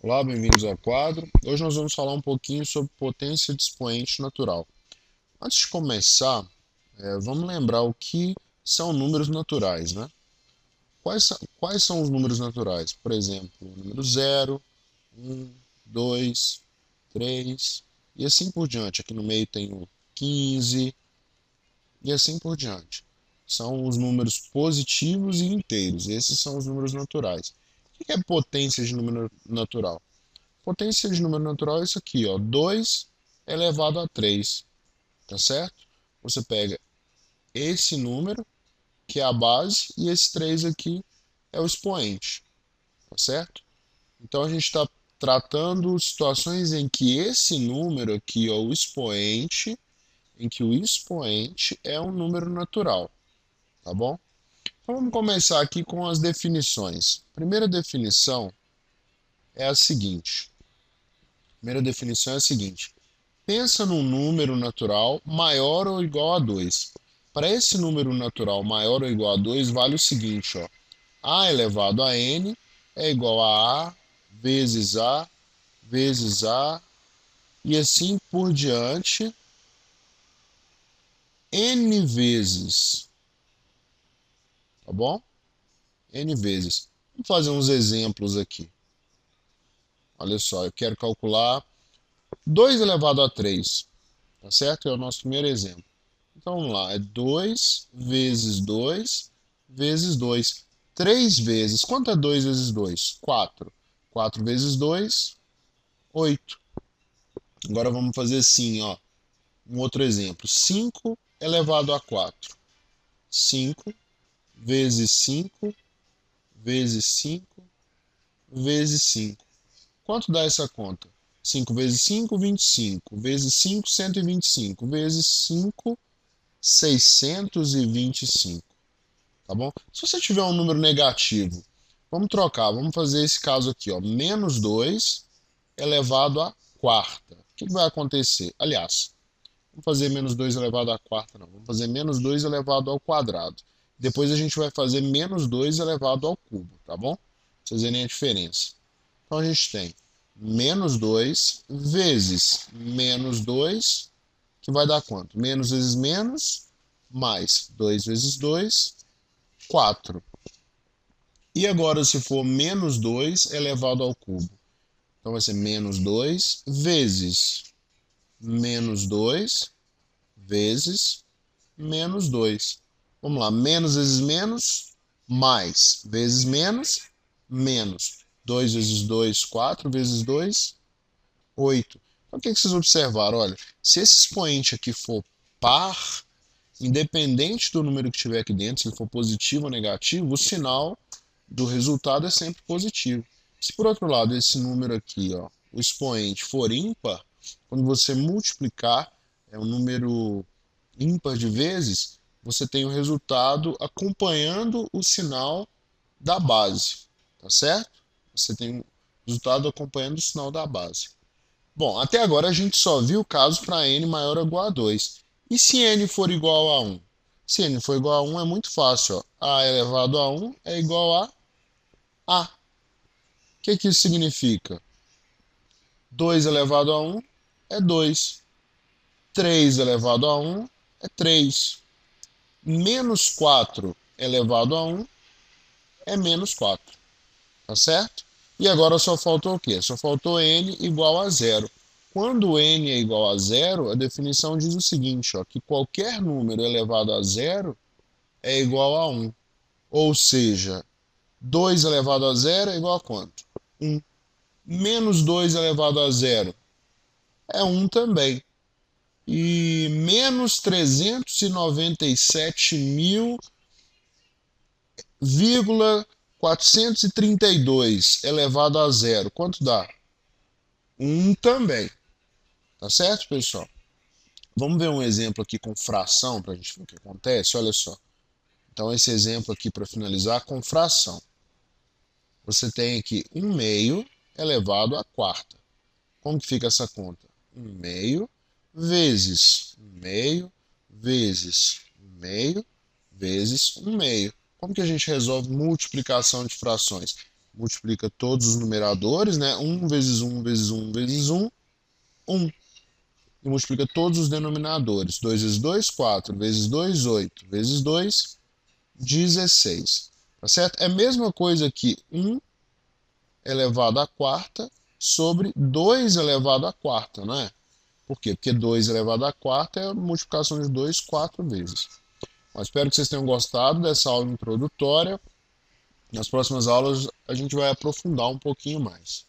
Olá, bem-vindos ao quadro. Hoje nós vamos falar um pouquinho sobre potência de expoente natural. Antes de começar, vamos lembrar o que são números naturais, né? Quais são os números naturais? Por exemplo, o número zero, um, 2, 3 e assim por diante. Aqui no meio tem o 15 e assim por diante. São os números positivos e inteiros. Esses são os números naturais. O que é potência de número natural? Potência de número natural é isso aqui, ó, 2 elevado a 3, tá certo? Você pega esse número, que é a base, e esse 3 aqui é o expoente, tá certo? Então a gente está tratando situações em que esse número aqui, ó, o expoente, em que o expoente é um número natural, tá bom? Então vamos começar aqui com as definições. A primeira definição é a seguinte. A primeira definição é a seguinte. Pensa num número natural maior ou igual a 2. Para esse número natural maior ou igual a 2, vale o seguinte, ó. A elevado a n é igual a vezes A, e assim por diante, n vezes, tá bom? N vezes. Vamos fazer uns exemplos aqui. Olha só, eu quero calcular 2 elevado a 3, tá certo? É o nosso primeiro exemplo. Então vamos lá, é 2 vezes 2 vezes 2. 3 vezes, quanto é 2 vezes 2? 4. 4 vezes 2, 8. Agora vamos fazer assim, ó, um outro exemplo. 5 elevado a 4. 5 vezes 5 vezes 5 vezes 5. Quanto dá essa conta? 5 vezes 5, 25. Vezes 5, 125. Vezes 5, 625. Tá bom? Se você tiver um número negativo, vamos trocar, vamos fazer esse caso aqui, ó, menos 2 elevado à quarta. O que vai acontecer? Aliás, vamos fazer menos 2 elevado à quarta, não. Vamos fazer menos 2 elevado ao quadrado. Depois a gente vai fazer menos 2 elevado ao cubo, tá bom? Pra vocês verem a diferença. Então a gente tem menos 2 vezes menos 2, que vai dar quanto? Menos vezes menos, mais 2 vezes 2, 4. E agora, se for menos 2 elevado ao cubo? Então vai ser menos 2 vezes menos 2 vezes menos 2. Vamos lá, menos vezes menos, mais vezes menos, menos. 2 vezes 2, 4 vezes 2, 8. Então o que vocês observaram? Olha, se esse expoente aqui for par, independente do número que tiver aqui dentro, se ele for positivo ou negativo, o sinal do resultado é sempre positivo. Se por outro lado esse número aqui, ó, o expoente for ímpar, quando você multiplicar um número ímpar de vezes, você tem o resultado acompanhando o sinal da base, tá certo? Você tem o resultado acompanhando o sinal da base. Bom, até agora a gente só viu o caso para n maior ou igual a 2. E se n for igual a 1? Se n for igual a 1 é muito fácil, ó. A elevado a 1 é igual a A. O que isso significa? 2 elevado a 1 é 2. 3 elevado a 1 é 3. Menos 4 elevado a 1 é menos 4. Tá certo? E agora só faltou o quê? Só faltou n igual a zero. Quando n é igual a zero, a definição diz o seguinte, ó, que qualquer número elevado a zero é igual a 1. Ou seja, 2 elevado a zero é igual a quanto? 1. Menos 2 elevado a zero é 1 também. E menos 397.432 elevado a zero, quanto dá? 1 também. Tá certo, pessoal? Vamos ver um exemplo aqui com fração para a gente ver o que acontece. Olha só. Então, esse exemplo aqui para finalizar com fração. Você tem aqui 1 meio elevado à quarta. Como que fica essa conta? 1 meio vezes 1 meio vezes 1 meio vezes 1 meio. Como que a gente resolve multiplicação de frações? multiplica todos os numeradores, né? 1 vezes 1 vezes 1 vezes 1, 1. E multiplica todos os denominadores. 2 vezes 2, 4. Vezes 2, 8. Vezes 2, 16. Tá certo? É a mesma coisa que 1 elevado à quarta sobre 2 elevado à quarta, não é? Por quê? Porque 2 elevado à quarta é a multiplicação de 2 4 vezes. Mas espero que vocês tenham gostado dessa aula introdutória. Nas próximas aulas a gente vai aprofundar um pouquinho mais.